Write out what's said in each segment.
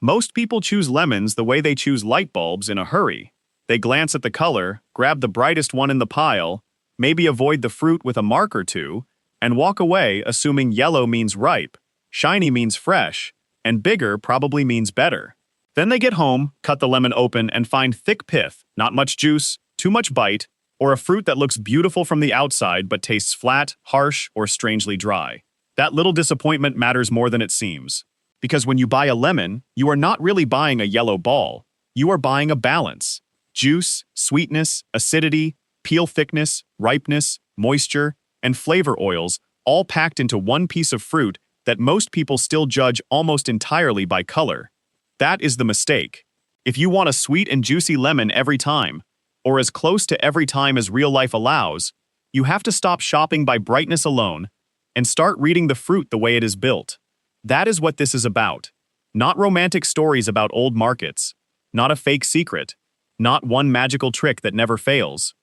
Most people choose lemons the way they choose light bulbs in a hurry. They glance at the color, grab the brightest one in the pile, maybe avoid the fruit with a mark or two, and walk away assuming yellow means ripe, shiny means fresh, and bigger probably means better. Then they get home, cut the lemon open, and find thick pith, not much juice, too much bite, or a fruit that looks beautiful from the outside but tastes flat, harsh, or strangely dry. That little disappointment matters more than it seems. Because when you buy a lemon, you are not really buying a yellow ball. You are buying a balance. Juice, sweetness, acidity, peel thickness, ripeness, moisture, and flavor oils all packed into one piece of fruit that most people still judge almost entirely by color. That is the mistake. If you want a sweet and juicy lemon every time, or as close to every time as real life allows, you have to stop shopping by brightness alone and start reading the fruit the way it is built. That is what this is about. Not romantic stories about old markets, not a fake secret, not one magical trick that never fails.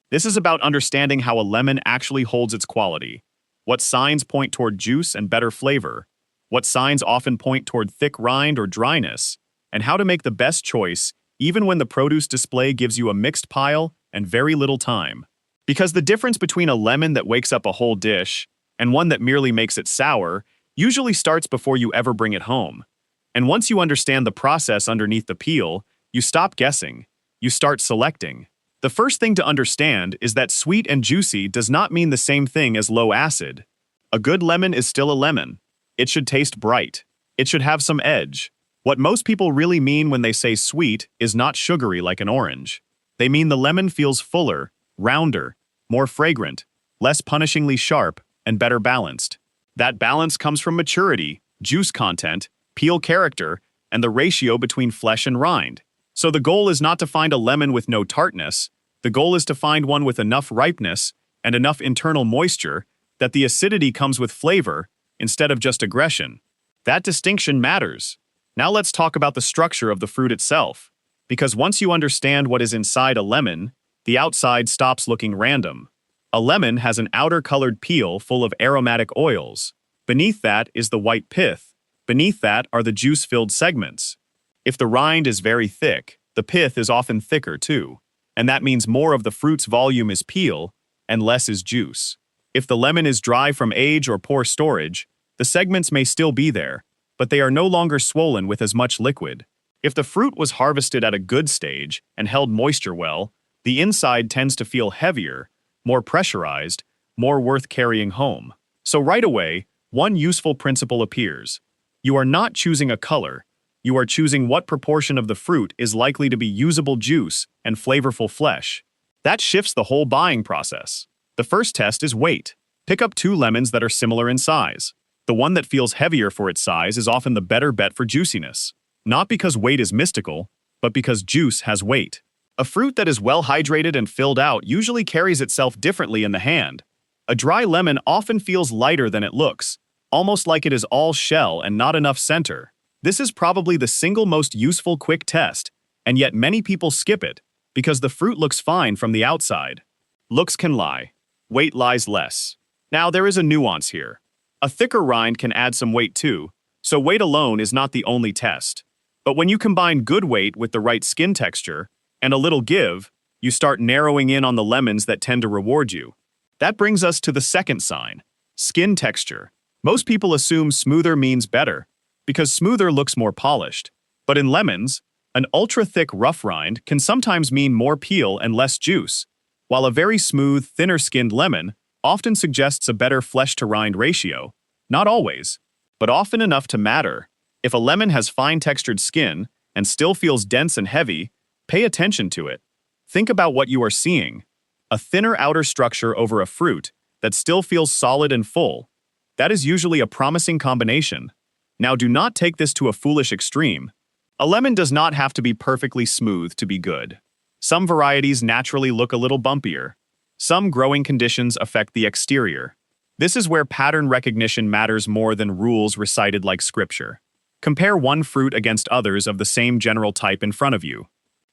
This is about understanding how a lemon actually holds its quality, what signs point toward juice and better flavor, what signs often point toward thick rind or dryness, and how to make the best choice even when the produce display gives you a mixed pile and very little time. Because the difference between a lemon that wakes up a whole dish and one that merely makes it sour usually starts before you ever bring it home. And once you understand the process underneath the peel, you stop guessing. You start selecting. The first thing to understand is that sweet and juicy does not mean the same thing as low acid. A good lemon is still a lemon. It should taste bright. It should have some edge. What most people really mean when they say sweet is not sugary like an orange. They mean the lemon feels fuller, rounder, more fragrant, less punishingly sharp, and better balanced. That balance comes from maturity, juice content, peel character, and the ratio between flesh and rind. So the goal is not to find a lemon with no tartness. The goal is to find one with enough ripeness and enough internal moisture that the acidity comes with flavor instead of just aggression. That distinction matters. Now let's talk about the structure of the fruit itself. Because once you understand what is inside a lemon, the outside stops looking random. A lemon has an outer colored peel full of aromatic oils. Beneath that is the white pith. Beneath that are the juice-filled segments. If the rind is very thick, the pith is often thicker too. And that means more of the fruit's volume is peel and less is juice. If the lemon is dry from age or poor storage, the segments may still be there, but they are no longer swollen with as much liquid. If the fruit was harvested at a good stage and held moisture well, the inside tends to feel heavier, more pressurized, more worth carrying home. So right away, one useful principle appears. You are not choosing a color. You are choosing what proportion of the fruit is likely to be usable juice and flavorful flesh. That shifts the whole buying process. The first test is weight. Pick up 2 lemons that are similar in size. The one that feels heavier for its size is often the better bet for juiciness. Not because weight is mystical, but because juice has weight. A fruit that is well hydrated and filled out usually carries itself differently in the hand. A dry lemon often feels lighter than it looks, almost like it is all shell and not enough center. This is probably the single most useful quick test, and yet many people skip it because the fruit looks fine from the outside. Looks can lie. Weight lies less. Now there is a nuance here. A thicker rind can add some weight too, so weight alone is not the only test. But when you combine good weight with the right skin texture and a little give, you start narrowing in on the lemons that tend to reward you. That brings us to the second sign, skin texture. Most people assume smoother means better, because smoother looks more polished. But in lemons, an ultra-thick rough rind can sometimes mean more peel and less juice, while a very smooth, thinner-skinned lemon often suggests a better flesh-to-rind ratio. Not always, but often enough to matter. If a lemon has fine-textured skin and still feels dense and heavy, pay attention to it. Think about what you are seeing. A thinner outer structure over a fruit that still feels solid and full. That is usually a promising combination. Now do not take this to a foolish extreme. A lemon does not have to be perfectly smooth to be good. Some varieties naturally look a little bumpier. Some growing conditions affect the exterior. This is where pattern recognition matters more than rules recited like scripture. Compare one fruit against others of the same general type in front of you.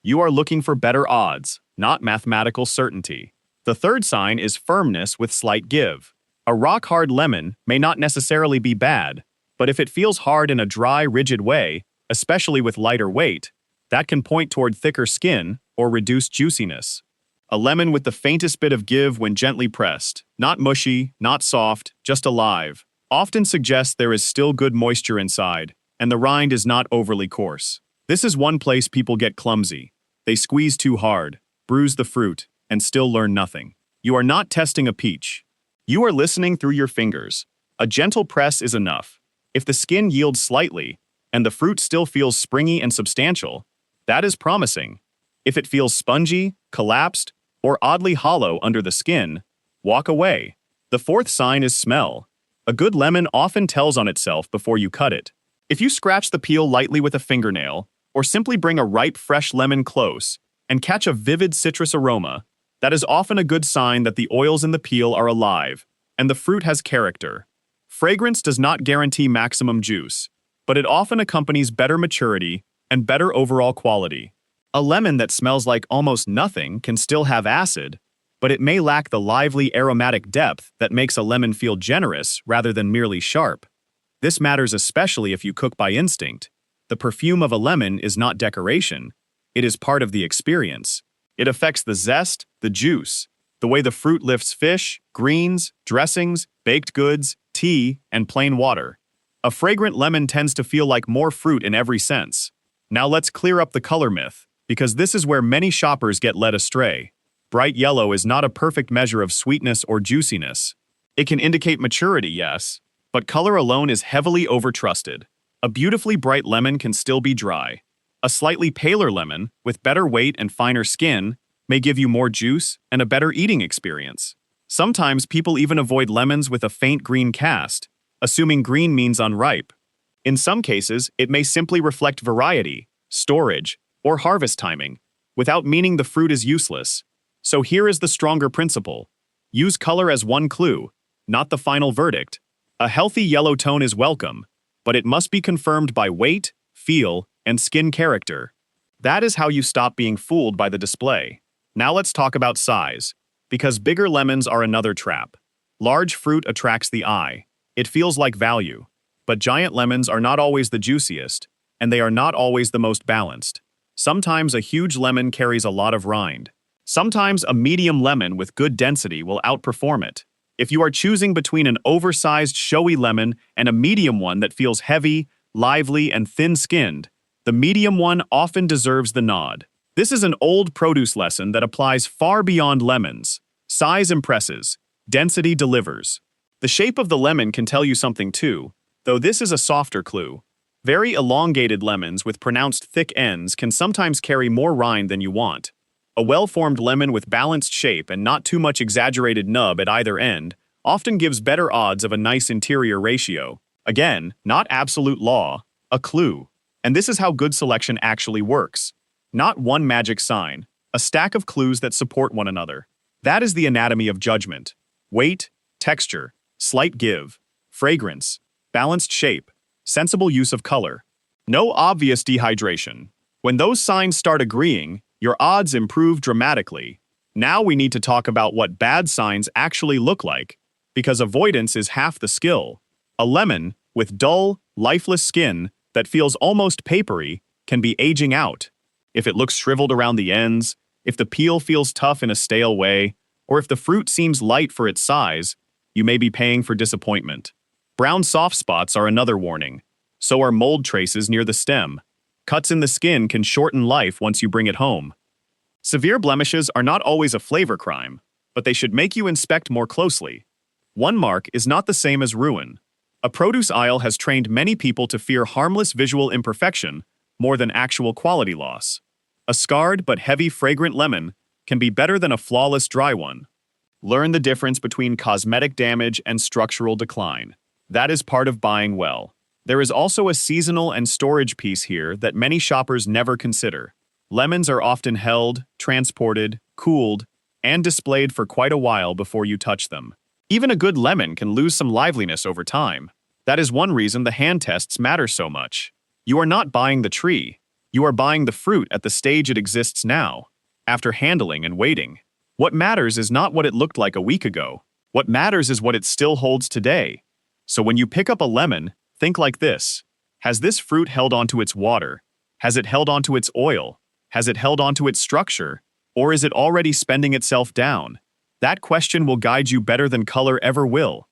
You are looking for better odds, not mathematical certainty. The third sign is firmness with slight give. A rock-hard lemon may not necessarily be bad, but if it feels hard in a dry, rigid way, especially with lighter weight, that can point toward thicker skin or reduced juiciness. A lemon with the faintest bit of give when gently pressed, not mushy, not soft, just alive, often suggests there is still good moisture inside, and the rind is not overly coarse. This is one place people get clumsy. They squeeze too hard, bruise the fruit, and still learn nothing. You are not testing a peach. You are listening through your fingers. A gentle press is enough. If the skin yields slightly, and the fruit still feels springy and substantial, that is promising. If it feels spongy, collapsed, or oddly hollow under the skin, walk away. The fourth sign is smell. A good lemon often tells on itself before you cut it. If you scratch the peel lightly with a fingernail, or simply bring a ripe, fresh lemon close and catch a vivid citrus aroma, that is often a good sign that the oils in the peel are alive and the fruit has character. Fragrance does not guarantee maximum juice, but it often accompanies better maturity and better overall quality. A lemon that smells like almost nothing can still have acid, but it may lack the lively aromatic depth that makes a lemon feel generous rather than merely sharp. This matters especially if you cook by instinct. The perfume of a lemon is not decoration, it is part of the experience. It affects the zest, the juice, the way the fruit lifts fish, greens, dressings, baked goods, tea, and plain water. A fragrant lemon tends to feel like more fruit in every sense. Now let's clear up the color myth, because this is where many shoppers get led astray. Bright yellow is not a perfect measure of sweetness or juiciness. It can indicate maturity, yes, but color alone is heavily overtrusted. A beautifully bright lemon can still be dry. A slightly paler lemon, with better weight and finer skin, may give you more juice and a better eating experience. Sometimes people even avoid lemons with a faint green cast, assuming green means unripe. In some cases, it may simply reflect variety, storage, or harvest timing, without meaning the fruit is useless. So here is the stronger principle. Use color as one clue, not the final verdict. A healthy yellow tone is welcome, but it must be confirmed by weight, feel, and skin character. That is how you stop being fooled by the display. Now let's talk about size, because bigger lemons are another trap. Large fruit attracts the eye. It feels like value. But giant lemons are not always the juiciest, and they are not always the most balanced. Sometimes a huge lemon carries a lot of rind. Sometimes a medium lemon with good density will outperform it. If you are choosing between an oversized, showy lemon and a medium one that feels heavy, lively, and thin-skinned, the medium one often deserves the nod. This is an old produce lesson that applies far beyond lemons. Size impresses, density delivers. The shape of the lemon can tell you something too, though this is a softer clue. Very elongated lemons with pronounced thick ends can sometimes carry more rind than you want. A well-formed lemon with balanced shape and not too much exaggerated nub at either end often gives better odds of a nice interior ratio. Again, not absolute law, a clue. And this is how good selection actually works. Not one magic sign, a stack of clues that support one another. That is the anatomy of judgment. Weight, texture, slight give, fragrance, balanced shape, sensible use of color. No obvious dehydration. When those signs start agreeing, your odds improve dramatically. Now we need to talk about what bad signs actually look like, because avoidance is half the skill. A lemon, with dull, lifeless skin that feels almost papery, can be aging out. If it looks shriveled around the ends, if the peel feels tough in a stale way, or if the fruit seems light for its size, you may be paying for disappointment. Brown soft spots are another warning. So are mold traces near the stem. Cuts in the skin can shorten life once you bring it home. Severe blemishes are not always a flavor crime, but they should make you inspect more closely. One mark is not the same as ruin. A produce aisle has trained many people to fear harmless visual imperfection more than actual quality loss. A scarred but heavy fragrant lemon can be better than a flawless dry one. Learn the difference between cosmetic damage and structural decline. That is part of buying well. There is also a seasonal and storage piece here that many shoppers never consider. Lemons are often held, transported, cooled, and displayed for quite a while before you touch them. Even a good lemon can lose some liveliness over time. That is one reason the hand tests matter so much. You are not buying the tree. You are buying the fruit at the stage it exists now, after handling and waiting. What matters is not what it looked like a week ago. What matters is what it still holds today. So when you pick up a lemon, think like this. Has this fruit held onto its water? Has it held onto its oil? Has it held onto its structure? Or is it already spending itself down? That question will guide you better than color ever will.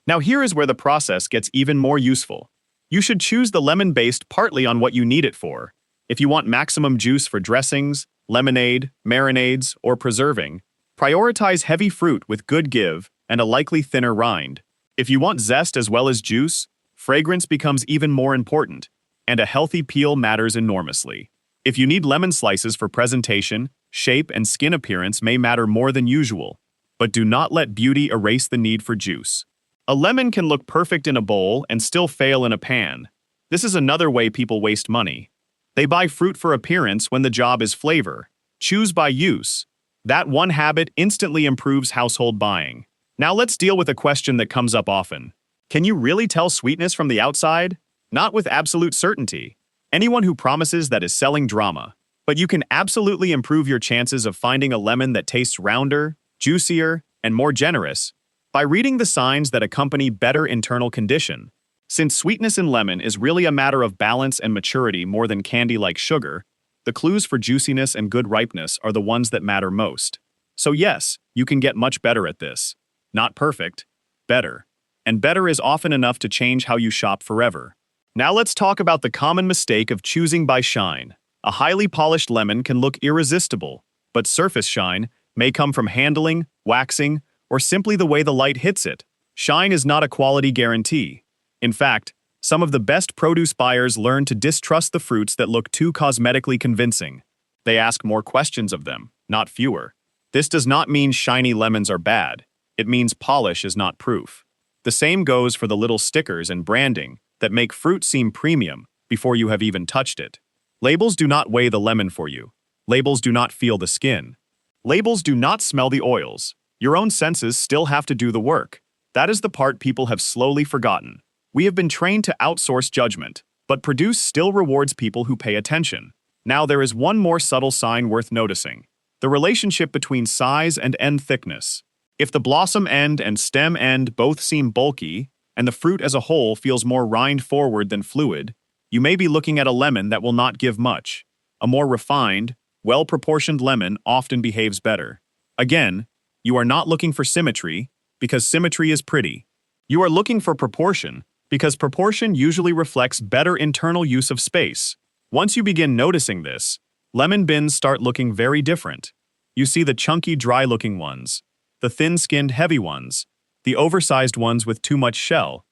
Now here is where the process gets even more useful. You should choose the lemon based partly on what you need it for. If you want maximum juice for dressings, lemonade, marinades, or preserving, prioritize heavy fruit with good give and a likely thinner rind. If you want zest as well as juice, fragrance becomes even more important, and a healthy peel matters enormously. If you need lemon slices for presentation, shape and skin appearance may matter more than usual, but do not let beauty erase the need for juice. A lemon can look perfect in a bowl and still fail in a pan. This is another way people waste money. They buy fruit for appearance when the job is flavor. Choose by use. That one habit instantly improves household buying. Now let's deal with a question that comes up often. Can you really tell sweetness from the outside? Not with absolute certainty. Anyone who promises that is selling drama. But you can absolutely improve your chances of finding a lemon that tastes rounder, juicier, and more generous by reading the signs that accompany better internal condition. Since sweetness in lemon is really a matter of balance and maturity more than candy like sugar, the clues for juiciness and good ripeness are the ones that matter most. So yes, you can get much better at this. Not perfect, better. And better is often enough to change how you shop forever. Now let's talk about the common mistake of choosing by shine. A highly polished lemon can look irresistible, but surface shine may come from handling, waxing, or simply the way the light hits it. Shine is not a quality guarantee. In fact, some of the best produce buyers learn to distrust the fruits that look too cosmetically convincing. They ask more questions of them, not fewer. This does not mean shiny lemons are bad. It means polish is not proof. The same goes for the little stickers and branding that make fruit seem premium before you have even touched it. Labels do not weigh the lemon for you. Labels do not feel the skin. Labels do not smell the oils. Your own senses still have to do the work. That is the part people have slowly forgotten. We have been trained to outsource judgment, but produce still rewards people who pay attention. Now there is one more subtle sign worth noticing: the relationship between size and end thickness. If the blossom end and stem end both seem bulky, and the fruit as a whole feels more rind forward than fluid, you may be looking at a lemon that will not give much. A more refined, well-proportioned lemon often behaves better. Again, you are not looking for symmetry, because symmetry is pretty. You are looking for proportion, because proportion usually reflects better internal use of space. Once you begin noticing this, lemon bins start looking very different. You see the chunky, dry-looking ones, the thin-skinned, heavy ones, the oversized ones with too much shell,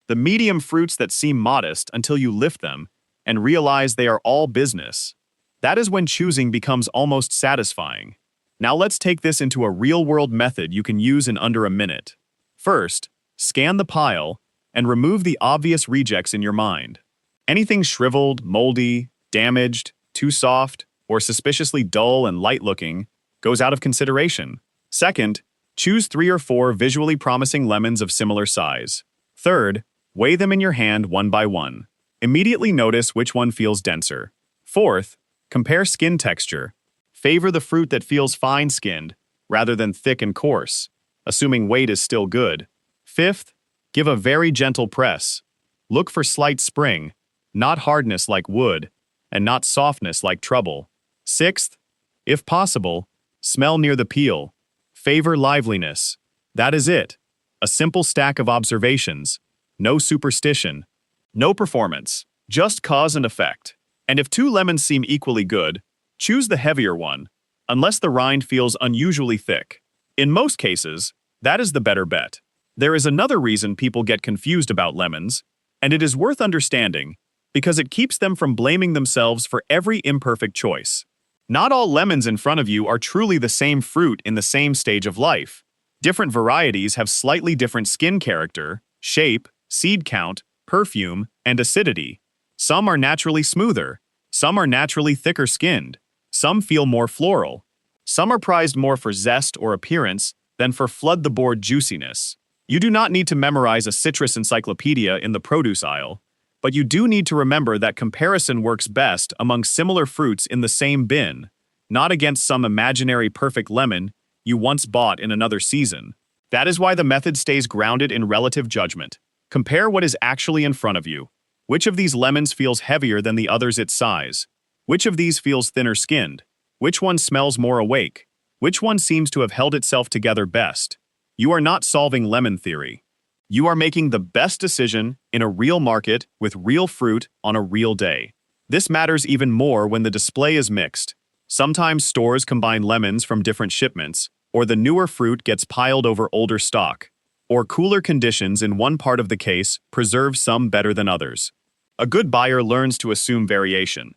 the medium fruits that seem modest until you lift them and realize they are all business. That is when choosing becomes almost satisfying. Now let's take this into a real-world method you can use in under a minute. First, scan the pile and remove the obvious rejects in your mind. Anything shriveled, moldy, damaged, too soft, or suspiciously dull and light-looking goes out of consideration. Second, choose 3 or 4 visually promising lemons of similar size. Third, weigh them in your hand one by one. Immediately notice which one feels denser. Fourth, compare skin texture. Favor the fruit that feels fine-skinned, rather than thick and coarse, assuming weight is still good. Fifth, give a very gentle press. Look for slight spring, not hardness like wood, and not softness like trouble. Sixth, if possible, smell near the peel. Favor liveliness. That is it. A simple stack of observations. No superstition. No performance. Just cause and effect. And if 2 lemons seem equally good, choose the heavier one, unless the rind feels unusually thick. In most cases, that is the better bet. There is another reason people get confused about lemons, and it is worth understanding, because it keeps them from blaming themselves for every imperfect choice. Not all lemons in front of you are truly the same fruit in the same stage of life. Different varieties have slightly different skin character, shape, seed count, perfume, and acidity. Some are naturally smoother. Some are naturally thicker skinned. Some feel more floral. Some are prized more for zest or appearance than for flood-the-board juiciness. You do not need to memorize a citrus encyclopedia in the produce aisle, but you do need to remember that comparison works best among similar fruits in the same bin, not against some imaginary perfect lemon you once bought in another season. That is why the method stays grounded in relative judgment. Compare what is actually in front of you. Which of these lemons feels heavier than the others its size? Which of these feels thinner-skinned? Which one smells more awake? Which one seems to have held itself together best? You are not solving lemon theory. You are making the best decision in a real market with real fruit on a real day. This matters even more when the display is mixed. Sometimes stores combine lemons from different shipments, or the newer fruit gets piled over older stock, or cooler conditions in one part of the case preserve some better than others. A good buyer learns to assume variation.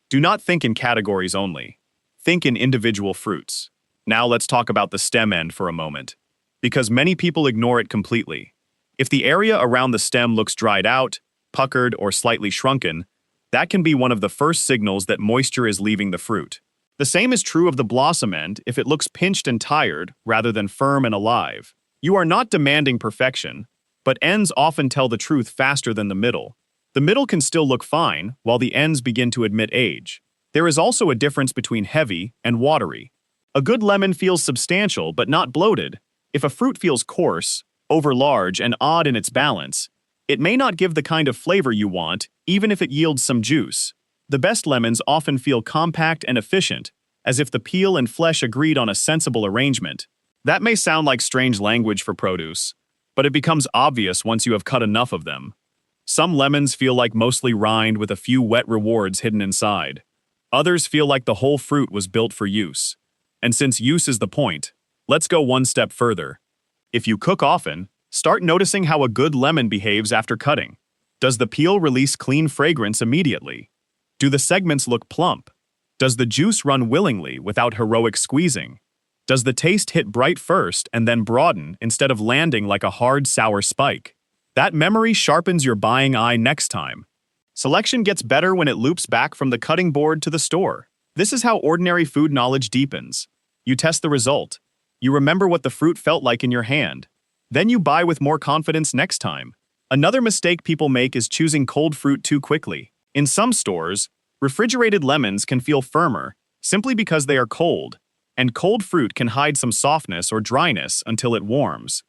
Do not think in categories only. Think in individual fruits. Now let's talk about the stem end for a moment, because many people ignore it completely. If the area around the stem looks dried out, puckered, or slightly shrunken, that can be one of the first signals that moisture is leaving the fruit. The same is true of the blossom end if it looks pinched and tired rather than firm and alive. You are not demanding perfection, but ends often tell the truth faster than the middle. The middle can still look fine, while the ends begin to admit age. There is also a difference between heavy and watery. A good lemon feels substantial but not bloated. If a fruit feels coarse, overlarge, and odd in its balance, it may not give the kind of flavor you want, even if it yields some juice. The best lemons often feel compact and efficient, as if the peel and flesh agreed on a sensible arrangement. That may sound like strange language for produce, but it becomes obvious once you have cut enough of them. Some lemons feel like mostly rind with a few wet rewards hidden inside. Others feel like the whole fruit was built for use. And since use is the point, let's go one step further. If you cook often, start noticing how a good lemon behaves after cutting. Does the peel release clean fragrance immediately? Do the segments look plump? Does the juice run willingly without heroic squeezing? Does the taste hit bright first and then broaden instead of landing like a hard, sour spike? That memory sharpens your buying eye next time. Selection gets better when it loops back from the cutting board to the store. This is how ordinary food knowledge deepens. You test the result. You remember what the fruit felt like in your hand. Then you buy with more confidence next time. Another mistake people make is choosing cold fruit too quickly. In some stores, refrigerated lemons can feel firmer simply because they are cold, and cold fruit can hide some softness or dryness until it warms.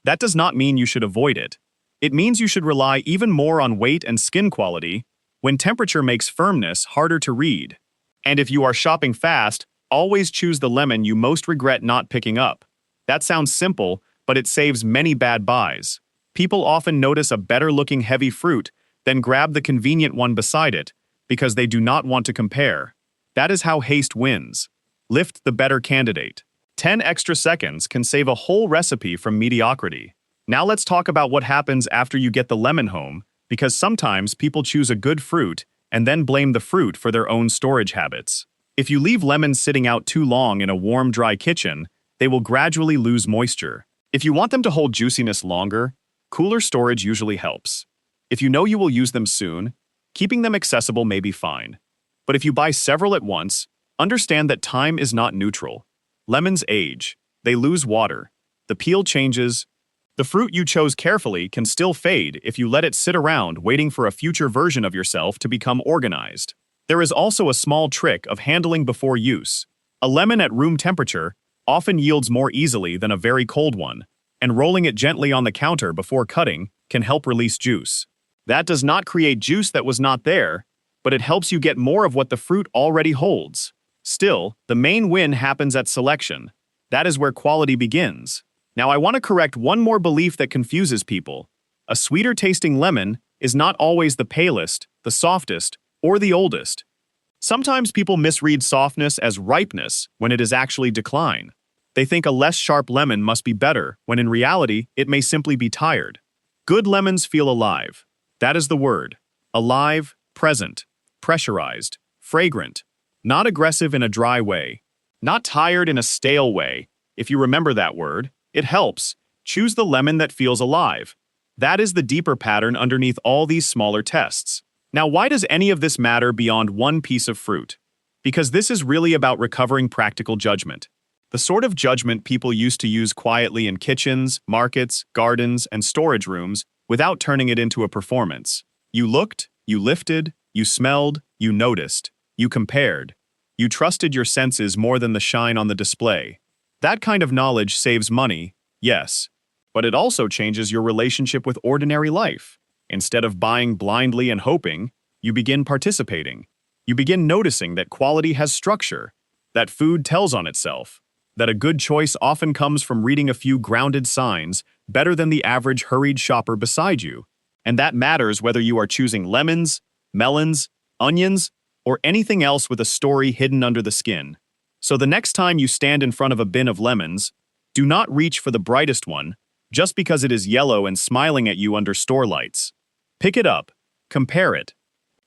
That does not mean you should avoid it. It means you should rely even more on weight and skin quality when temperature makes firmness harder to read. And if you are shopping fast, always choose the lemon you most regret not picking up. That sounds simple, but it saves many bad buys. People often notice a better-looking heavy fruit, then grab the convenient one beside it, because they do not want to compare. That is how haste wins. Lift the better candidate. 10 extra seconds can save a whole recipe from mediocrity. Now let's talk about what happens after you get the lemon home, because sometimes people choose a good fruit and then blame the fruit for their own storage habits. If you leave lemons sitting out too long in a warm, dry kitchen, they will gradually lose moisture. If you want them to hold juiciness longer, cooler storage usually helps. If you know you will use them soon, keeping them accessible may be fine. But if you buy several at once, understand that time is not neutral. Lemons age. They lose water. The peel changes. The fruit you chose carefully can still fade if you let it sit around waiting for a future version of yourself to become organized. There is also a small trick of handling before use. A lemon at room temperature often yields more easily than a very cold one, and rolling it gently on the counter before cutting can help release juice. That does not create juice that was not there, but it helps you get more of what the fruit already holds. Still, the main win happens at selection. That is where quality begins. Now I want to correct one more belief that confuses people. A sweeter tasting lemon is not always the palest, the softest, or the oldest. Sometimes people misread softness as ripeness when it is actually decline. They think a less sharp lemon must be better, when in reality, it may simply be tired. Good lemons feel alive. That is the word. Alive, present, pressurized, fragrant. Not aggressive in a dry way. Not tired in a stale way. If you remember that word, it helps. Choose the lemon that feels alive. That is the deeper pattern underneath all these smaller tests. Now, why does any of this matter beyond one piece of fruit? Because this is really about recovering practical judgment. The sort of judgment people used to use quietly in kitchens, markets, gardens, and storage rooms without turning it into a performance. You looked, you lifted, you smelled, you noticed, you compared. You trusted your senses more than the shine on the display. That kind of knowledge saves money, yes, but it also changes your relationship with ordinary life. Instead of buying blindly and hoping, you begin participating. You begin noticing that quality has structure, that food tells on itself, that a good choice often comes from reading a few grounded signs better than the average hurried shopper beside you. And that matters whether you are choosing lemons, melons, onions, or anything else with a story hidden under the skin. So the next time you stand in front of a bin of lemons, do not reach for the brightest one just because it is yellow and smiling at you under store lights. Pick it up, compare it.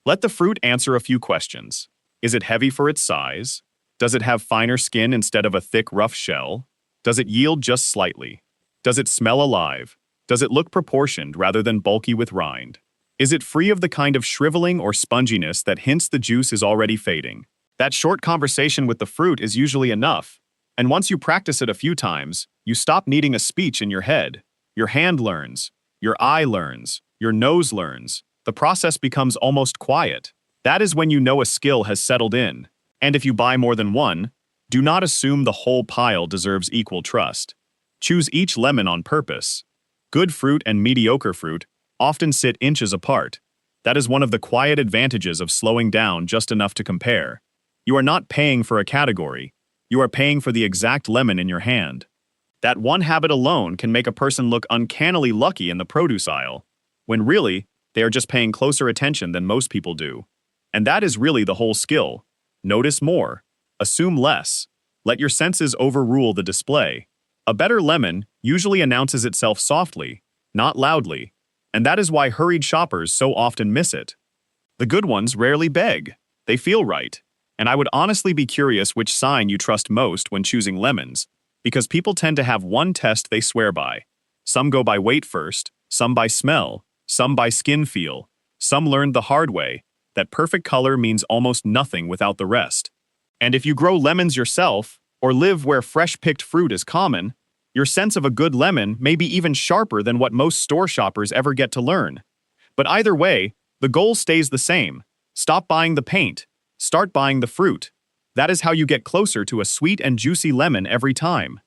Let the fruit answer a few questions. Is it heavy for its size? Does it have finer skin instead of a thick, rough shell? Does it yield just slightly? Does it smell alive? Does it look proportioned rather than bulky with rind? Is it free of the kind of shriveling or sponginess that hints the juice is already fading? That short conversation with the fruit is usually enough, and once you practice it a few times, you stop needing a speech in your head. Your hand learns, your eye learns, your nose learns. The process becomes almost quiet. That is when you know a skill has settled in. And if you buy more than one, do not assume the whole pile deserves equal trust. Choose each lemon on purpose. Good fruit and mediocre fruit often sit inches apart. That is one of the quiet advantages of slowing down just enough to compare. You are not paying for a category. You are paying for the exact lemon in your hand. That one habit alone can make a person look uncannily lucky in the produce aisle, when really, they are just paying closer attention than most people do. And that is really the whole skill. Notice more. Assume less. Let your senses overrule the display. A better lemon usually announces itself softly, not loudly, and that is why hurried shoppers so often miss it. The good ones rarely beg. They feel right. And I would honestly be curious which sign you trust most when choosing lemons, because people tend to have one test they swear by. Some go by weight first, some by smell, some by skin feel. Some learned the hard way that perfect color means almost nothing without the rest. And if you grow lemons yourself, or live where fresh-picked fruit is common, your sense of a good lemon may be even sharper than what most store shoppers ever get to learn. But either way, the goal stays the same. Stop buying the paint. Start buying the fruit. That is how you get closer to a sweet and juicy lemon every time.